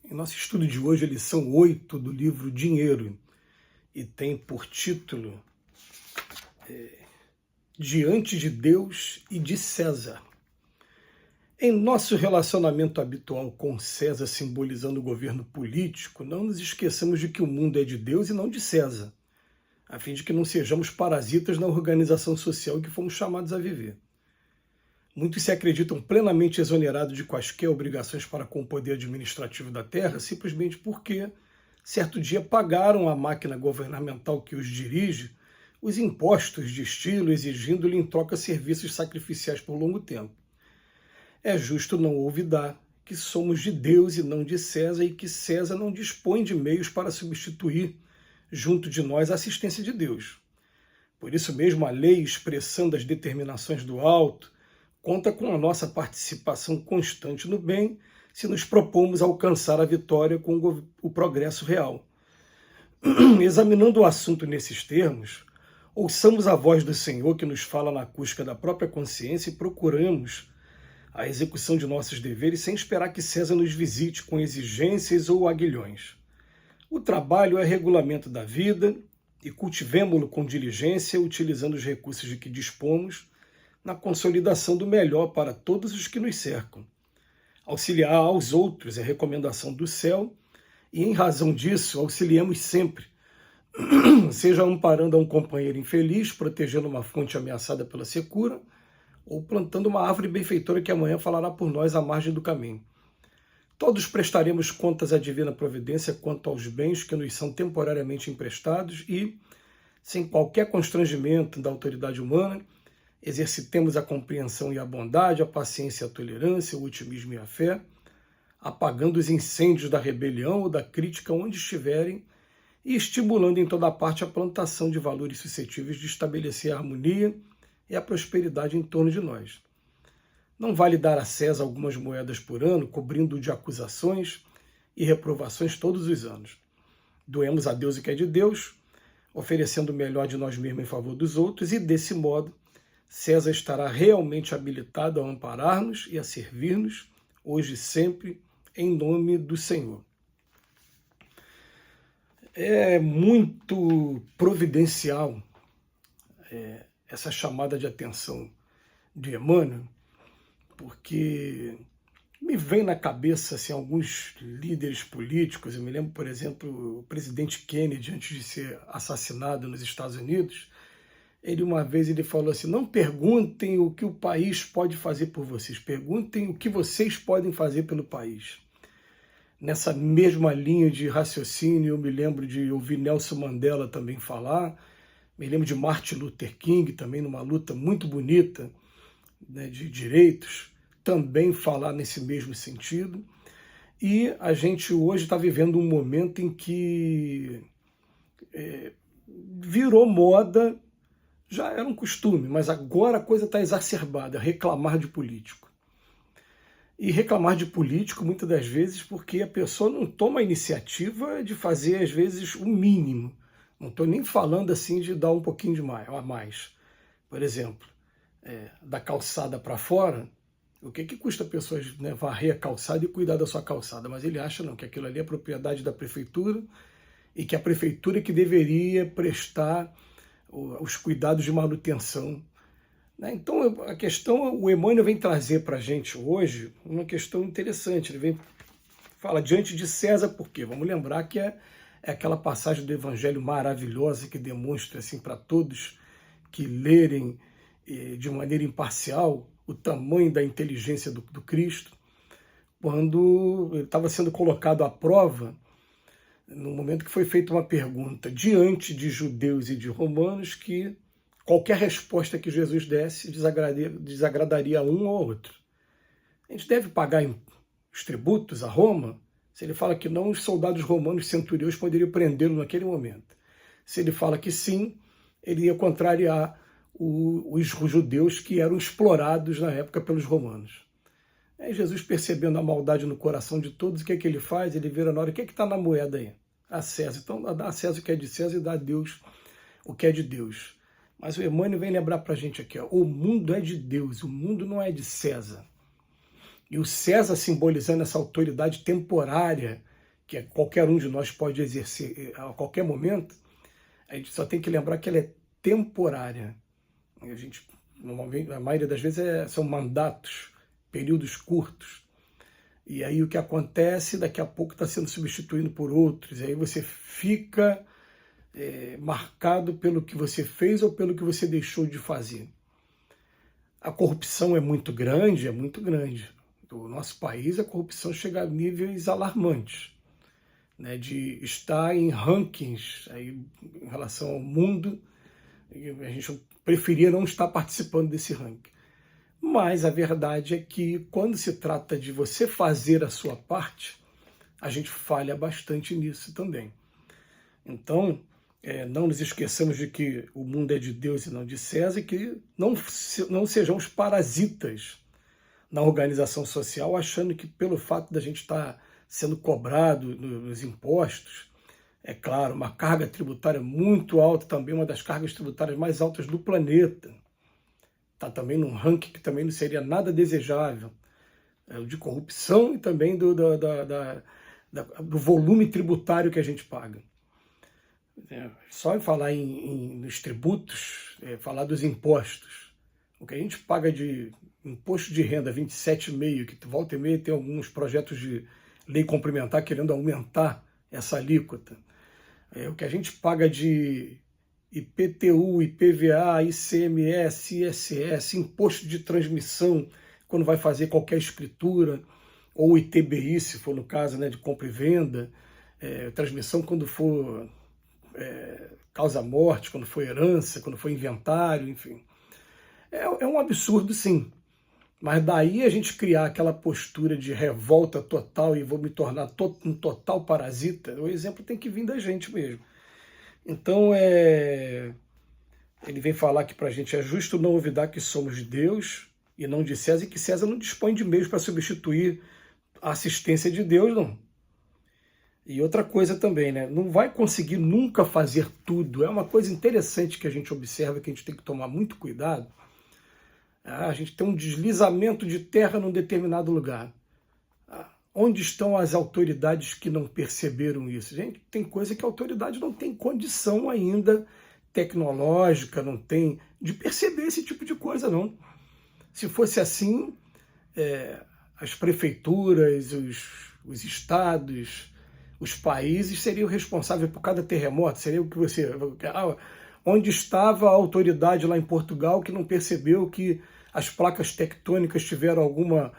Em nosso estudo de hoje, a lição 8 do livro Dinheiro, e tem por título Diante de Deus e de César. Em nosso relacionamento habitual com César, simbolizando o governo político, não nos esqueçamos de que o mundo é de Deus e não de César, a fim de que não sejamos parasitas na organização social em que fomos chamados a viver. Muitos se acreditam plenamente exonerados de quaisquer obrigações para com o poder administrativo da terra, simplesmente porque, certo dia, pagaram à máquina governamental que os dirige os impostos de estilo, exigindo-lhe em troca serviços sacrificiais por longo tempo. É justo não olvidar que somos de Deus e não de César, e que César não dispõe de meios para substituir, junto de nós, a assistência de Deus. Por isso mesmo, a lei, expressando as determinações do alto, conta com a nossa participação constante no bem, se nos propomos alcançar a vitória com o progresso real. Examinando o assunto nesses termos, ouçamos a voz do Senhor que nos fala na acústica da própria consciência e procuramos a execução de nossos deveres sem esperar que César nos visite com exigências ou aguilhões. O trabalho é regulamento da vida e cultivemo-lo com diligência, utilizando os recursos de que dispomos, na consolidação do melhor para todos os que nos cercam. Auxiliar aos outros é recomendação do céu, e em razão disso auxiliemos sempre, seja amparando a um companheiro infeliz, protegendo uma fonte ameaçada pela secura, ou plantando uma árvore benfeitora que amanhã falará por nós à margem do caminho. Todos prestaremos contas à divina providência quanto aos bens que nos são temporariamente emprestados e, sem qualquer constrangimento da autoridade humana, exercitemos a compreensão e a bondade, a paciência e a tolerância, o otimismo e a fé, apagando os incêndios da rebelião ou da crítica onde estiverem e estimulando em toda parte a plantação de valores suscetíveis de estabelecer a harmonia e a prosperidade em torno de nós. Não vale dar a César algumas moedas por ano, cobrindo-o de acusações e reprovações todos os anos. Doemos a Deus o que é de Deus, oferecendo o melhor de nós mesmos em favor dos outros, e desse modo César estará realmente habilitado a amparar-nos e a servir-nos, hoje e sempre, em nome do Senhor. É muito providencial essa chamada de atenção de Emmanuel, porque me vem na cabeça assim, alguns líderes políticos. Eu me lembro, por exemplo, o presidente Kennedy, antes de ser assassinado nos Estados Unidos, uma vez ele falou assim: não perguntem o que o país pode fazer por vocês, perguntem o que vocês podem fazer pelo país. Nessa mesma linha de raciocínio, eu me lembro de ouvir Nelson Mandela também falar, me lembro de Martin Luther King, também numa luta muito bonita, né, de direitos, também falar nesse mesmo sentido. E a gente hoje está vivendo um momento em que virou moda. Já era um costume, mas agora a coisa está exacerbada, reclamar de político. E reclamar de político, muitas das vezes, porque a pessoa não toma a iniciativa de fazer, às vezes, o mínimo. Não estou nem falando assim de dar um pouquinho de mais. Por exemplo, da calçada para fora, o que custa a pessoa, né, varrer a calçada e cuidar da sua calçada? Mas ele acha não, que aquilo ali é propriedade da prefeitura e que a prefeitura que deveria prestar os cuidados de manutenção. Então, a questão, o Emmanuel vem trazer para a gente hoje uma questão interessante. Ele fala diante de César, por quê? Vamos lembrar que é aquela passagem do Evangelho maravilhosa que demonstra assim, para todos que lerem de maneira imparcial o tamanho da inteligência do Cristo, quando ele estava sendo colocado à prova, no momento que foi feita uma pergunta diante de judeus e de romanos, que qualquer resposta que Jesus desse desagradaria a um ou outro. A gente deve pagar os tributos a Roma? Se ele fala que não, os soldados romanos centuriões poderiam prendê-lo naquele momento. Se ele fala que sim, ele ia contrariar os judeus que eram explorados na época pelos romanos. Aí Jesus, percebendo a maldade no coração de todos, o que ele faz? Ele vira na hora: o que está na moeda aí? A César. Então dá a César o que é de César e dá a Deus o que é de Deus. Mas o Emmanuel vem lembrar para a gente aqui, o mundo é de Deus, o mundo não é de César. E o César simbolizando essa autoridade temporária que qualquer um de nós pode exercer a qualquer momento, a gente só tem que lembrar que ela é temporária. A gente, normalmente, a maioria das vezes são mandatos, períodos curtos. E aí o que acontece, daqui a pouco está sendo substituído por outros. E aí você fica marcado pelo que você fez ou pelo que você deixou de fazer. A corrupção é muito grande, é muito grande. No nosso país, a corrupção chega a níveis alarmantes, né, de estar em rankings aí, em relação ao mundo. A gente preferia não estar participando desse ranking. Mas a verdade é que quando se trata de você fazer a sua parte, a gente falha bastante nisso também. Então, não nos esqueçamos de que o mundo é de Deus e não de César, e que não sejamos parasitas na organização social, achando que pelo fato da gente estar sendo cobrado nos impostos, é claro, uma carga tributária muito alta, também uma das cargas tributárias mais altas do planeta, está também num ranking que também não seria nada desejável, de corrupção e também do volume tributário que a gente paga. Só em falar nos tributos, falar dos impostos. O que a gente paga de imposto de renda, 27,5%, que volta e meia tem alguns projetos de lei complementar querendo aumentar essa alíquota. O que a gente paga de IPTU, IPVA, ICMS, ISS, imposto de transmissão, quando vai fazer qualquer escritura, ou ITBI, se for no caso, né, de compra e venda, transmissão quando for causa-morte, quando for herança, quando for inventário, enfim. É um absurdo, sim. Mas daí a gente criar aquela postura de revolta total e vou me tornar um total parasita, o exemplo tem que vir da gente mesmo. Então, ele vem falar aqui para a gente, é justo não olvidar que somos de Deus e não de César, e que César não dispõe de meios para substituir a assistência de Deus, não. E outra coisa também, né? Não vai conseguir nunca fazer tudo. É uma coisa interessante que a gente observa, que a gente tem que tomar muito cuidado. A gente tem um deslizamento de terra num determinado lugar. Onde estão as autoridades que não perceberam isso? Gente, tem coisa que a autoridade não tem condição ainda tecnológica, não tem, de perceber esse tipo de coisa, não. Se fosse assim, as prefeituras, os estados, os países seriam responsáveis por cada terremoto. Seria o que você... Onde estava a autoridade lá em Portugal que não percebeu que as placas tectônicas tiveram alguma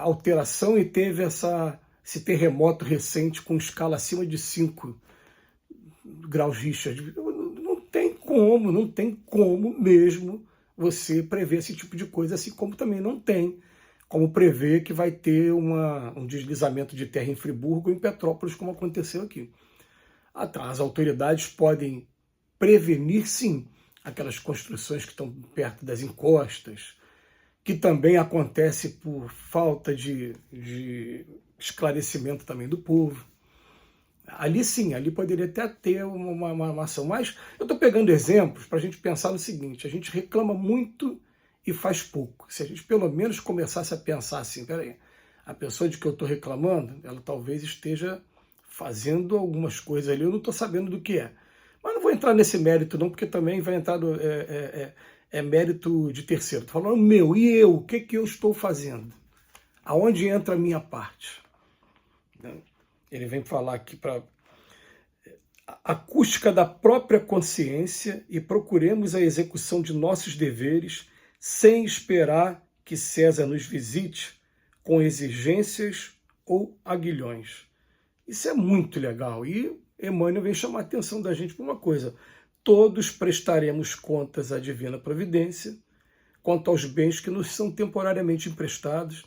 alteração e teve esse terremoto recente com escala acima de 5 graus Richter? Não tem como mesmo você prever esse tipo de coisa, assim como também não tem como prever que vai ter um deslizamento de terra em Friburgo ou em Petrópolis, como aconteceu aqui. As autoridades podem prevenir, sim, aquelas construções que estão perto das encostas, que também acontece por falta de esclarecimento também do povo. Ali sim, ali poderia até ter uma ação. Mas eu estou pegando exemplos para a gente pensar no seguinte: a gente reclama muito e faz pouco. Se a gente pelo menos começasse a pensar assim, peraí, a pessoa de que eu estou reclamando, ela talvez esteja fazendo algumas coisas ali, eu não estou sabendo do que é. Mas não vou entrar nesse mérito não, porque também vai entrar mérito de terceiro. Estou falando meu, e eu? O que eu estou fazendo? Aonde entra a minha parte? Ele vem falar aqui para a acústica da própria consciência e procuremos a execução de nossos deveres sem esperar que César nos visite com exigências ou aguilhões. Isso é muito legal. E Emmanuel vem chamar a atenção da gente para uma coisa: todos prestaremos contas à divina providência quanto aos bens que nos são temporariamente emprestados,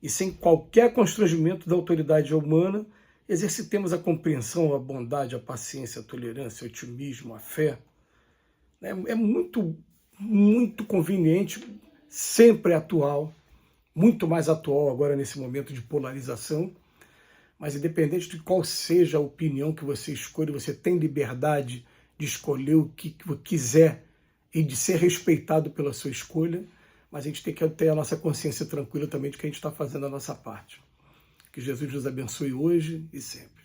e sem qualquer constrangimento da autoridade humana, exercitemos a compreensão, a bondade, a paciência, a tolerância, o otimismo, a fé. É muito, muito conveniente, sempre atual, muito mais atual agora nesse momento de polarização, mas independente de qual seja a opinião que você escolhe, você tem liberdade de escolher o que quiser e de ser respeitado pela sua escolha, mas a gente tem que ter a nossa consciência tranquila também de que a gente está fazendo a nossa parte. Que Jesus nos abençoe hoje e sempre.